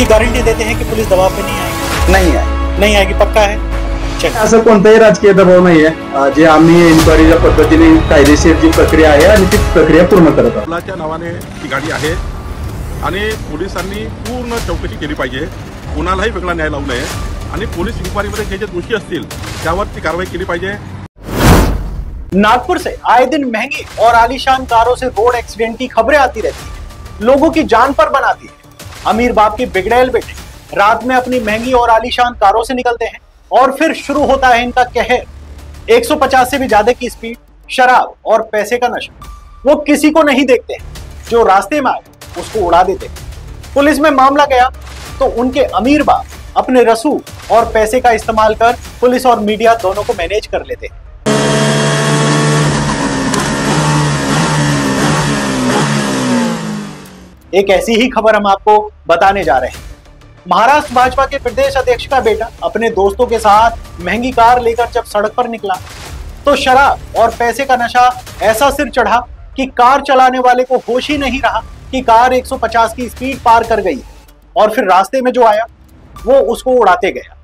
की गारंटी देते हैं कि पुलिस दबाव पे नहीं आएगी? नाही आएगी, पक्का है? असं कोणताही राजकीय दबाव नाहीये. जे आम्ही इन्क्वायरीच्या पद्धतीने कायदेशीर जी प्रक्रिया आहे आणि ती प्रक्रिया पूर्ण करत आहोत. मुलाच्या नावाने ती गाडी आहे आणि पोलिसांनी पूर्ण चौकशी केली पाहिजे. कुणालाही वेगळा न्याय लावू नये आणि पोलीस इन्क्वायरीमध्ये जे दोषी असतील त्यावर ती कारवाई केली पाहिजे. नागपुर से आए दिन महंगी और आलीशान कारों से रोड एक्सीडेंट की खबरें आती रहती है, लोगों की जान पर बनाती है. अमीर बाप के बिगड़ैल बेटे रात में अपनी महंगी और आलीशान कारों से निकलते हैं और फिर शुरू होता है इनका कहर. 150 से भी ज्यादा की स्पीड, शराब और पैसे का नशा. वो किसी को नहीं देखते हैं, जो रास्ते में आए उसको उड़ा देते हैं. पुलिस में मामला गया तो उनके अमीर बाप अपने रसूख और पैसे का इस्तेमाल कर पुलिस और मीडिया दोनों को मैनेज कर लेते हैं. एक ऐसी ही खबर हम आपको बताने जा रहे हैं. महाराष्ट्र भाजपा के प्रदेश अध्यक्ष का बेटा अपने दोस्तों के साथ महंगी कार लेकर जब सड़क पर निकला तो शराब और पैसे का नशा ऐसा सिर चढ़ा कि कार चलाने वाले को होश ही नहीं रहा कि कार 150 की स्पीड पार कर गई है और फिर रास्ते में जो आया वो उसको उड़ाते गया.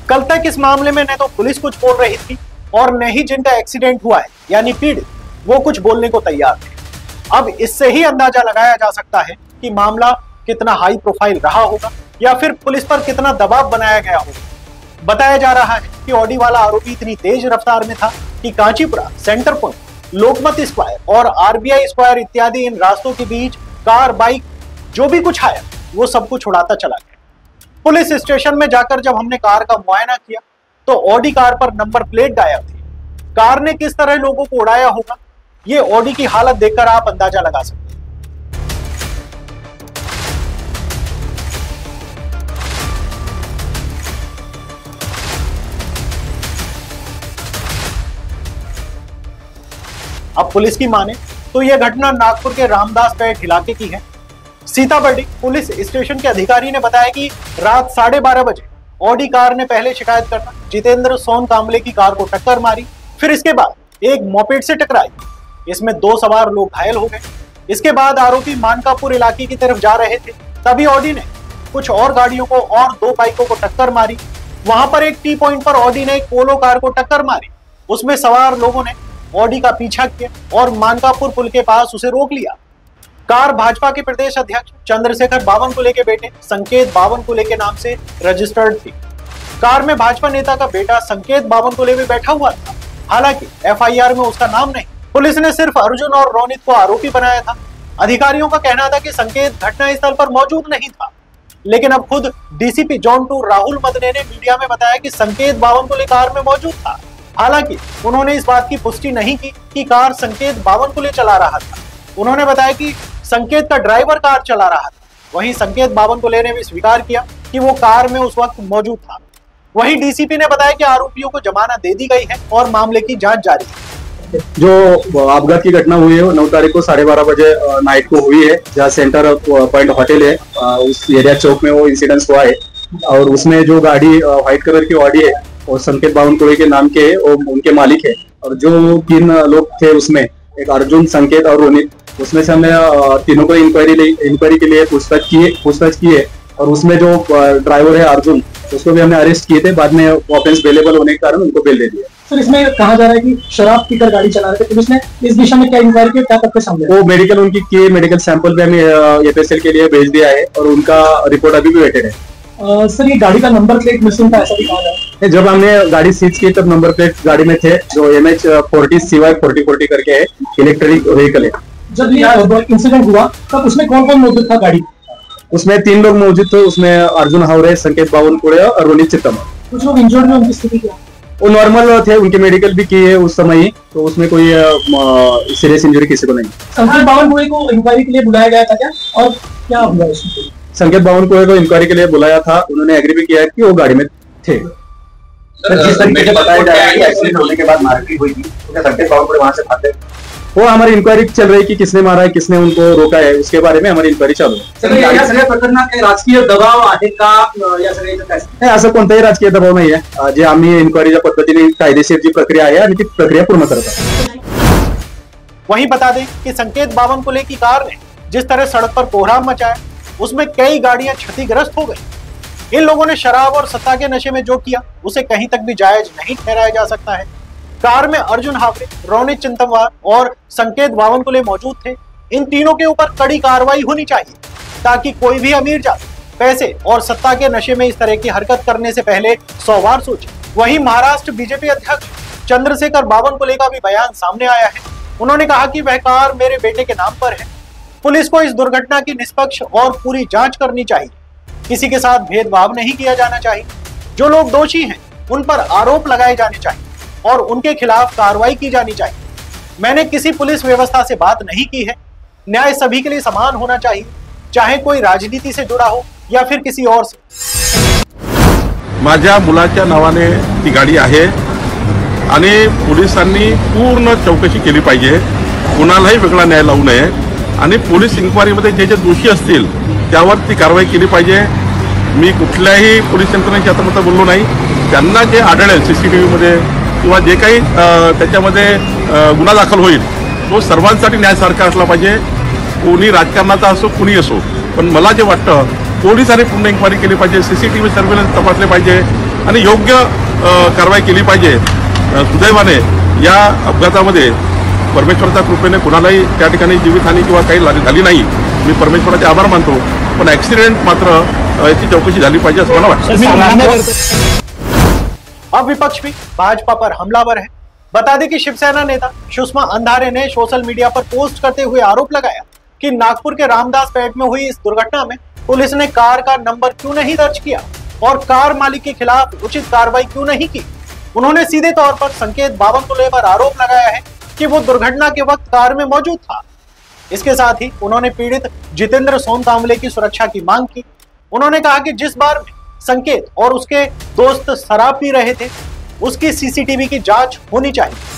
कल तक इस मामले में न तो पुलिस कुछ बोल रही थी और न ही जिनका एक्सीडेंट हुआ है यानी पीड़ित वो कुछ बोलने को तैयार थे. अब इससे ही अंदाजा लगाया जा सकता है कि मामला कितना हाई प्रोफाइल रहा होगा या फिर पुलिस पर कितना दबाव बनाया गया होगा. बताया जा रहा है कि ऑडी वाला आरोपी इतनी तेज रफ्तार में था कि कांचीपुरा, सेंटर पॉइंट, लोकमत स्क्वायर और आरबीआई स्क्वायर इत्यादि इन रास्तों के बीच कार, बाइक जो भी कुछ आया वो सब कुछ उड़ाता चला गया. पुलिस स्टेशन में जाकर जब हमने कार का मुआयना किया तो ऑडी कार पर नंबर प्लेट गायब थी. कार ने किस तरह लोगों को उड़ाया होगा ये ऑडी की हालत देखकर आप अंदाजा लगा सकते हैं. अब पुलिस की माने तो यह घटना नागपुर के रामदास पेट इलाके की है. सीताबर्डी पुलिस स्टेशन के अधिकारी ने बताया कि रात 12:30 बजे ऑडी कार ने पहले शिकायत करना जितेंद्र सोन कांबले की कार को टक्कर मारी. फिर इसके बाद एक मोपेड से टकराई. इसमें 2 सवार लोग घायल हो गए. इसके बाद आरोपी मानकापुर इलाके की तरफ जा रहे थे, तभी ऑडी ने कुछ और गाड़ियों को और 2 बाइकों को टक्कर मारी. वहां पर एक टी पॉइंट पर ऑडी ने एक पोलो कार को टक्कर मारी. उसमें सवार लोगों ने ऑडी का पीछा किया और मानकापुर पुल के पास उसे रोक लिया. कार भाजपा के प्रदेश अध्यक्ष चंद्रशेखर बावनकुले के बेटे संकेत बावनकुले के नाम से रजिस्टर्ड थी. कार में भाजपा नेता का बेटा संकेत बावनकुले भी बैठा हुआ था. हालांकि एफआईआर में उसका नाम नहीं. पुलिस ने सिर्फ अर्जुन और रोनित को आरोपी बनाया था. अधिकारियों का कहना था कि संकेत घटनास्थल पर मौजूद नहीं था, लेकिन अब खुद डीसीपी जोन 2 राहुल मदने ने मीडिया में बताया कि संकेत बावनकुले कार में मौजूद था. हालांकि उन्होंने इस बात की पुष्टि नहीं की कि कार संकेत बावनकुले चला रहा था. उन्होंने बताया कि संकेत का ड्राइवर कार चला रहा था. वहीं संकेत बावनकुले ने भी स्वीकार किया कि वो कार में उस वक्त मौजूद था. वहीं डीसीपी ने बताया कि आरोपियों को जमानत दे दी गई है और मामले की जांच जारी है. जो अपघात की घटना हुई है वो 9 तारीख को 12:30 बजे नाइट को हुई है, जहाँ सेंटर पॉइंट होटल है उस एरिया चौक में वो इंसिडेंस हुआ है. और उसमें जो गाड़ी व्हाइट कलर की ऑडी है और संकेत बावनकुले के नाम के है और उनके मालिक है. और जो 3 लोग थे उसमें एक अर्जुन, संकेत और रोनित, उसमें से हमने तीनों को इंक्वायरी के लिए पूछताछ की है. और उसमें जो ड्राइवर है अर्जुन, उसको भी हमने अरेस्ट किए थे. बाद में ऑफेंस अवेलेबल होने के कारण उनको बेल दे दिया. सर, इसमें कहा जा रहा है कि शराब पीकर गाड़ी चला रहे थे. पुलिस ने इस दिशा में क्या इंक्वायरी की, क्या तथ्य सामने? वो मेडिकल उनकी किए, मेडिकल सैंपल भी हमें एफएसएल के लिए भेज दिया है और उनका रिपोर्ट अभी भी वेटेड है. सर, ये गाड़ी का नंबर प्लेट मिसिंग था ऐसा भी कहा जा रहा है. जब हमने गाड़ी सीज की तब नंबर प्लेट गाड़ी में थे जो MH40CY 4040 करके है, इलेक्ट्रिक व्हीकल है. जब ये इंसिडेंट हुआ तब उसमें कौन कौन मौजूद था गाड़ी? उसमें 3 लोग मौजूद थे. उसमें अर्जुन हावरे, संकेत बावनकुले और रोनित चित्तम. कुछ लोग इंजर्ड में, उनकी स्थिति क्या? वो नॉर्मल थे, उनके मेडिकल भी किए उस समय ही, तो उसमें कोई सीरियस इंजरी किसी को नहीं. संकेत बावनकुले को इंक्वायरी के लिए बुलाया गया था क्या, और क्या हुआ इसमें? संकेत बावनकुले को इंक्वायरी के लिए बुलाया था. उन्होंने एग्री भी किया है कि वो गाड़ी में थे. जिस तरीके से बताया जा रहा है कि एक्सीडेंट होने के बाद मारपीट हुई थी, तो क्या संकेत बावनकुले वहां से भागे? वो हमारी इंक्वायरी चल रही है कि किसने मारा है, किसने उनको रोका है, उसके बारे में हमारी इंक्वायरी चालू है. या सगळ्या प्रकरणात काही राजकीय दबाव आहे का, या सगळ्याचं काय? नाही, असं कोणताही राजकीय दबाव नाहीये. जे आम्ही इन्क्वायरीच्या पद्धतीने कायदेशीर जी प्रक्रिया आहे आणि ती प्रक्रिया पूर्ण करत आहोत. वहीं बता दें कि संकेत बावनकुले की कार ने जिस तरह सड़क पर कोहराम मचाया, उसमें कई गाड़ियां क्षतिग्रस्त हो गई। इन लोगों ने शराब और सत्ता के नशे में जो किया उसे कहीं तक भी जायज नहीं ठहराया जा सकता है। कार में अर्जुन हावरे, रोनित चिंतमवार और संकेत बावनकुले मौजूद थे। इन तीनों के ऊपर कड़ी कार्रवाई होनी चाहिए ताकि कोई भी अमीर जाति पैसे और सत्ता के नशे में इस तरह की हरकत करने से पहले 100 बार सोचे। वहीं महाराष्ट्र बीजेपी अध्यक्ष चंद्रशेखर बावनकुले का भी बयान सामने आया है। उन्होंने कहा कि वह कार मेरे बेटे के नाम पर है। पुलिस को इस दुर्घटना की निष्पक्ष और पूरी जांच करनी चाहिए। किसी के साथ भेदभाव नहीं किया जाना चाहिए। जो लोग दोषी हैं उन पर आरोप लगाए जाने चाहिए और उनके खिलाफ कार्रवाई की जानी चाहिए। मैंने किसी पुलिस व्यवस्था से बात नहीं की है। न्याय सभी के लिए समान होना चाहिए, चाहे कोई राजनीति से जुड़ा हो या फिर किसी और से। माझ्या मुलाच्या नावाने ती गाडी आहे आणि पोलिसांनी पूर्ण चौकशी केली पाहिजे, कुणालाही वेगळा न्याय लावू नये आणि पोलीस इन्क्वायरीमध्ये जे जे दोषी असतील त्यावर ती कारवाई केली पाहिजे। मी कुठल्याही पोलीस यंत्रणेची आता बोललो नाही, त्यांना जे आढळेल सीसीटीव्हीमध्ये किंवा जे काही त्याच्यामध्ये गुन्हा दाखल होईल तो सर्वांसाठी न्यायासारखा असला पाहिजे, कोणी राजकारणाचा असो कोणी असो। पण मला जे वाटतं पोलिसांनी पूर्ण इन्क्वायरी केली पाहिजे, सीसीटीव्ही सर्व्हेलन्स तपासले पाहिजे आणि योग्य कारवाई केली पाहिजे। सुदैवाने या अपघातामध्ये परमेश्वराच्या कृपेने कुणालाही त्या ठिकाणी जीवितहानी किंवा काही झाली नाही। मी परमेश्वराचे आभार मानतो, पण ऍक्सिडेंट मात्र याची चौकशी झाली पाहिजे असं मला वाटतं। अब विपक्ष भी भाजपा पर हमलावर है। बता दें कि शिवसेना नेता सुषमा अंधारे ने सोशल मीडिया पर पोस्ट करते हुए आरोप लगाया कि नागपुर के रामदास पेट में हुई इस दुर्घटना में पुलिस ने कार का नंबर क्यों नहीं दर्ज किया और कार मालिक के खिलाफ उचित कार्रवाई क्यों नहीं की। उन्होंने सीधे तौर पर संकेत बावनकुले पर आरोप लगाया है कि वो दुर्घटना के वक्त कार में मौजूद था। इसके साथ ही उन्होंने पीड़ित जितेंद्र सोनकांबले की सुरक्षा की मांग की। उन्होंने कहा कि जिस बार में संकेत और उसके दोस्त शराब पी रहे थे उसकी सीसीटीव्ही की जांच होनी चाहिए।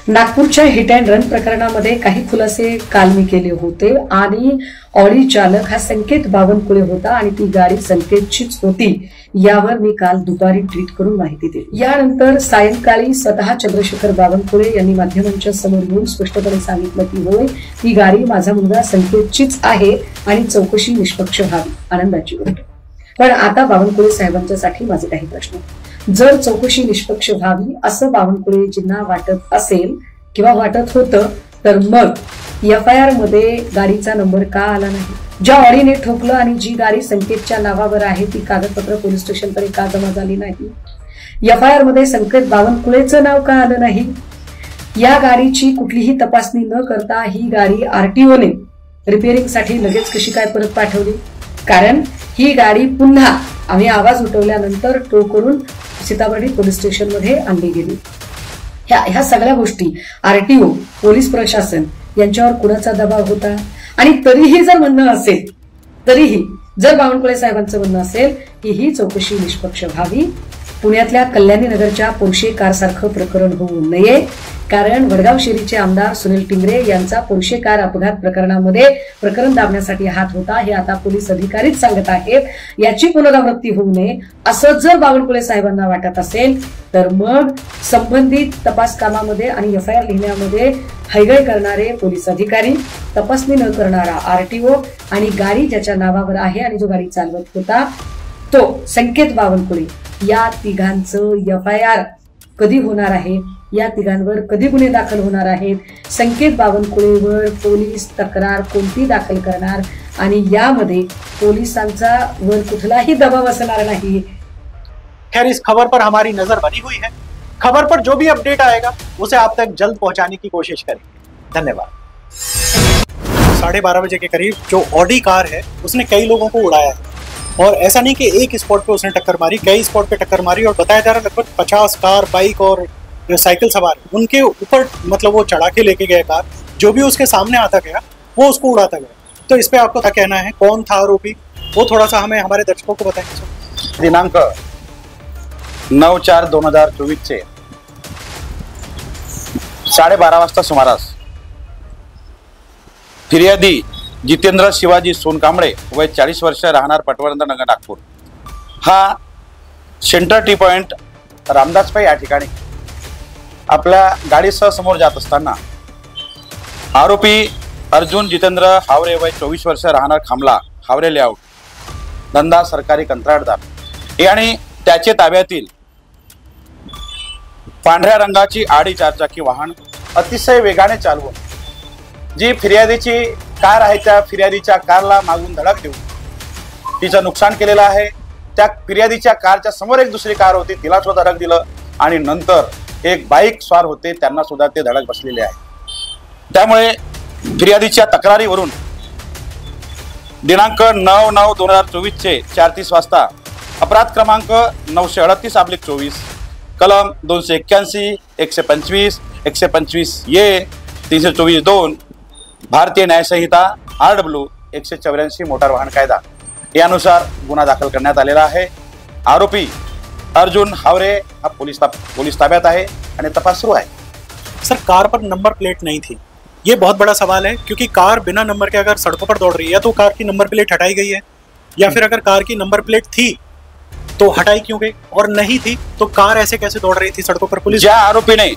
नागपूरच्या हिट अँड रन प्रकरणामध्ये काही खुलासे काल मी केले होते आणि ऑडी चालक हा संकेत बावनकुळे होता आणि ती गाडी संकेतचीच होती यावर मी काल दुपारी ट्विट करून माहिती दिली। यानंतर सायंकाळी स्वतः चंद्रशेखर बावनकुळे यांनी माध्यमांच्या समोर येऊन स्पष्टपणे सांगितलं की होय ती गाडी माझा मुलगा संकेतचीच आहे आणि चौकशी निष्पक्ष व्हावी। आनंदाची गोष्ट। पण आता बावनकुळे साहेबांच्यासाठी माझे काही प्रश्न। जर चौकशी निष्पक्ष व्हावी असं बावनकुळेजींना वाटत असेल किंवा वाटत होतं तर मग एफआयआर मध्ये गाडीचा नंबर का आला नाही? ज्या ऑडीने ठोकलं आणि जी गाडी संकेतच्या नावावर आहे ती कागदपत्र पोलीस स्टेशनकडे का जमा झाली नाही? एफआयआर मध्ये संकेत बावनकुळेचं नाव का आलं नाही? या गाडीची कुठलीही तपासणी न करता ही गाडी आरटीओने रिपेअरिंगसाठी लगेच कशी काय परत पाठवली? कारण ही गाडी पुन्हा आम्ही आवाज उठवल्यानंतर टो करून सीताबर्डी पोलीस स्टेशन मध्ये आणली गेली। ह्या सगळ्या गोष्टी आरटीओ पोलीस प्रशासन यांच्यावर कुणाचा दबाव होता? आणि तरीही जर म्हणणं असेल, तरीही जर बावनकुळे साहेबांचं म्हणणं असेल की ही चौकशी निष्पक्ष व्हावी, पुण्यातल्या कल्याणी नगरच्या पोर्शे कार सारखं प्रकरण होऊ नये, कारण वडगाव शेरीचे आमदार सुनील टिंगरे यांचा पोर्शे कार अपघात प्रकरणामध्ये प्रकरण दाबण्यासाठी हात होता हे आता पोलीस अधिकारीच सांगत आहेत, याची पुनरावृत्ती होऊ नये असं जर बावनकुळे साहेबांना वाटत असेल तर मग संबंधित तपास कामामध्ये आणि एफआयआर लिहिण्यामध्ये हैगय करणारे पोलीस अधिकारी, तपासणी न करणारा आरटीओ आणि गाडी ज्याच्या नावावर आहे आणि जो गाडी चालवत होता तो संकेत बावनकुळे, या तिघांचं एफआयआर कधी होणार आहे? या तिघांवर कधी गुन्हे दाखल होणार आहेत? संकेत बावनकुळेवर पोलीस तक्रार कोणती दाखल करणार आणि यामध्ये पोलिसांचा वर कुठलाही दबाव असणार नाही। खैर, इस खबर पर हमारी नजर बनी हुई है। खबर पर जो भी अपडेट आएगा उसे आप तक जल्द पहुंचाने की कोशिश करेंगे। धन्यवाद। 12:30 बजे के करीब जो ऑडी कार है उसने कई लोगों को उड़ाया है और ऐसा नहीं कि एक स्पॉट पे उसने टक्कर मारी, कई स्पॉट पे टक्कर मारी और बताया जा रहा लगभग 50 कार, बाइक और साइकिल सवार उनके ऊपर मतलब वो चढ़ा के लेके गए कार। जो भी उसके सामने आता गया वो उसको उड़ाता गया। तो इस पे आपको क्या कहना है? कौन था आरोपी? वो थोड़ा सा हमें हमारे दर्शकों को बताएंगे। दिनांक 9/4/2024 चे 12:30 वाजता सुमारास फिर्यादी जितेंद्र शिवाजी सोनकांबळे वय 40 वर्ष, राहणार पटवर्धन नगर नागपूर, हा सेंटर टी पॉइंट रामदास पै या ठिकाणी आपल्या गाडीसह समोर जात असताना आरोपी अर्जुन जितेंद्र हावरे वय 24 वर्ष राहणार खामला हावरे लेआउट धंदा सरकारी कंत्राटदार आणि त्याचे ताब्यातील पांढऱ्या रंगाची आडी चारचाकी वाहन अतिशय वेगाने चालवून जी फिर्यादीची कार आहे त्या फिर्यादीच्या कारला मागून धडक देऊन तिचं नुकसान केलेलं आहे। त्या फिर्यादीच्या कारच्या समोर एक दुसरी कार होती, तिला सुद्धा धडक दिलं आणि नंतर एक बाईक स्वार होते त्यांना सुद्धा ते धडक बसलेले आहे। त्यामुळे फिर्यादीच्या तक्रारीवरून दिनांक 9/9/2024 चे 4:30 वाजता अपराध क्रमांक 938/24 कलम 281, 125, 125 ए 324(2) भारतीय न्याय संहिता RW 184 मोटार वाहन कायदा यानुसार गुन्हा दाखल करण्यात आलेला आहे। आरोपी अर्जुन हावरे हा पोलीस ताब्यात आहे आणि तपास सुरू आहे। सर, कार पर नंबर प्लेट नहीं थी, ये बहुत बड़ा सवाल है क्योंकि कार बिना नंबर के अगर सड़कों पर दौड़ रही है तो कार की नंबर प्लेट हटाई गई है, या फिर अगर कार की नंबर प्लेट थी तो हटाई क्यों गई, और नहीं थी तो कार ऐसे कैसे दौड़ रही थी सड़कों पर? पुलिस ज्या आरोपीने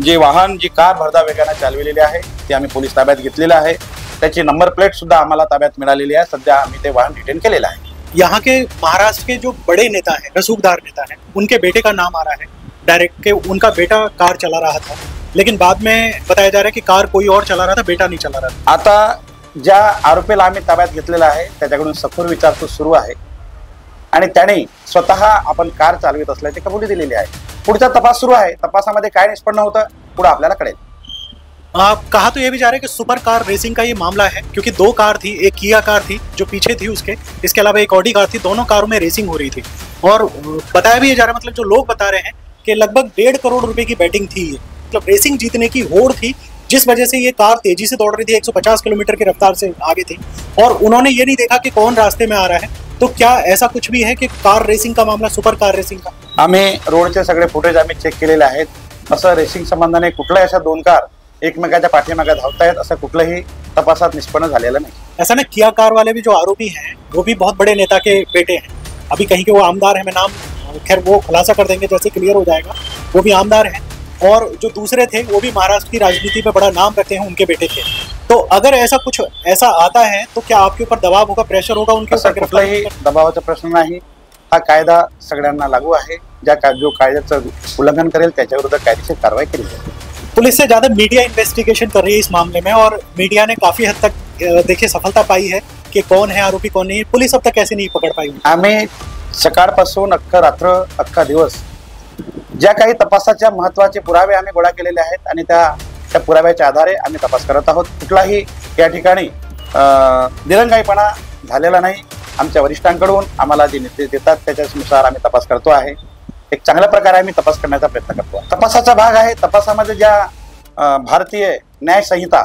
जे वाहन जी कार भरधाव वेगाने चालविलेली आहे ते आम्ही पोलीस ताब्यात घेतलेलं आहे। त्याची नंबर प्लेट सुद्धा आम्हाला ताब्यात मिळालेली आहे। सध्या आम्ही ते वाहन डिटेन केलेलं आहे। यहाँ के महाराष्ट्र के जो बड़े नेता हैं, रसूखदार नेता हैं, उनके बेटे का नाम आ रहा है डायरेक्ट के उनका बेटा कार चला रहा था, लेकिन बाद में बताया जा रहा है कि कार कोई और चला रहा था, बेटा नहीं चला रहा था। आता ज्या आरोपीला आम्ही ताब्यात घेतलेला आहे त्याच्याकडून सखोल विचारपूस सुरू आहे आणि त्याने स्वतः आपण कार चालवित असल्याची कबुली दिलेली आहे। पुढचा तपास सुरू आहे। तपासामध्ये काय निष्पन्न होतं पुढे आपल्याला कळेल। कहा तो ये भी जा रहा है कि सुपर कार रेसिंग का ये मामला है क्योंकि 2 कार थी, एक किया कार थी जो पीछे थी उसके, इसके अलावा एक ऑडी कार थी, दोनों कारों में रेसिंग हो रही थी। और बताया भी ये जा रहा है, मतलब जो लोग बता रहे हैं कि लगभग 1.5 करोड़ रुपए की बैटिंग थी, ये मतलब रेसिंग जीतने की होड़ थी, जिस वजह से ये कार तेजी से दौड़ रही थी, 150 किलोमीटर की रफ्तार से आगे थी और उन्होंने ये नहीं देखा कि कौन रास्ते में आ रहा है। तो क्या ऐसा कुछ भी है कि कार रेसिंग का मामला, सुपर कार रेसिंग का? आम्ही रोडचे सगळे फुटेज आम्ही चेक केलेले आहेत। असं रेसिंग संबंधाने कुठल्याही अशा 2 कार एकमेकाच्या पाठीमागे धावतायत असं कुठलंही तपासात निष्पन्न झालेलं नाही। ऐसा ना, किया कार वाले भी जो आरोपी हैं वो भी बहुत बड़े नेता के बेटे हैं। अभी कहीं के वो आमदार हैं, मैं नाम खैर वो खुलासा कर देंगे जैसे क्लियर हो जाएगा। वो भी आमदार हैं और जो दूसरे थे वो भी महाराष्ट्र की राजनीति में बड़ा नाम रखते हैं, उनके बेटे थे। तो अगर ऐसा कुछ ऐसा आता है तो क्या आपके ऊपर दबाव होगा, प्रेशर होगा उनके ऊपर? कुठलाही दबावाचा प्रश्न नाही। हा कायदा सगळ्यांना लागू आहे। जो कायद्याचं उल्लंघन करेल त्याच्याविरुद्ध कायदेशीर कारवाई केली जाईल। पुलिस से ज्यादा मीडिया इन्वेस्टिगेशन कर रही है इस मामले में और मीडिया ने काफी हद तक देखिए सफलता पाई है कि कौन है आरोपी कौन नहीं। पुलिस अब तक कैसे नहीं पकड़ पाई? आम्ही सकाळपासून अख्खा रात्र अख्खा दिवस ज्या काही तपासाच्या महत्त्वाचे पुरावे आम्ही गोळा केलेले आहेत आणि त्या पुराव्याच्या आधारे आम्ही तपास करत आहोत। कुठलाही या ठिकाणी दिरंगाईपणा झालेला नाही। आमच्या वरिष्ठांकडून आम्हाला जे निर्देश देतात त्याच्यानुसार आम्ही तपास करतो आहे। एक चांगल्या प्रकारे आम्ही तपास करण्याचा प्रयत्न करतो। तपासाचा भाग आहे। तपासामध्ये ज्या भारतीय न्याय संहिता,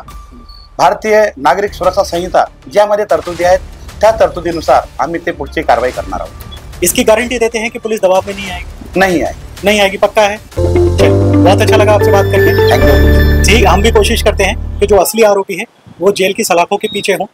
भारतीय नागरिक सुरक्षा संहिता ज्यामध्ये तरतुदी आहेत त्या तरतुदीनुसार आम्ही ते पुढची कारवाई करणार आहोत। इसकी गारंटी देते हैं कि पुलिस दबाव में नहीं आएगी? नहीं आएगी, पक्का है? बहुत अच्छा लगा आपसे बात करके। Thank you. जी, हम भी कोशिश करते हैं कि जो असली आरोपी है वो जेल की सलाखों के पीछे हों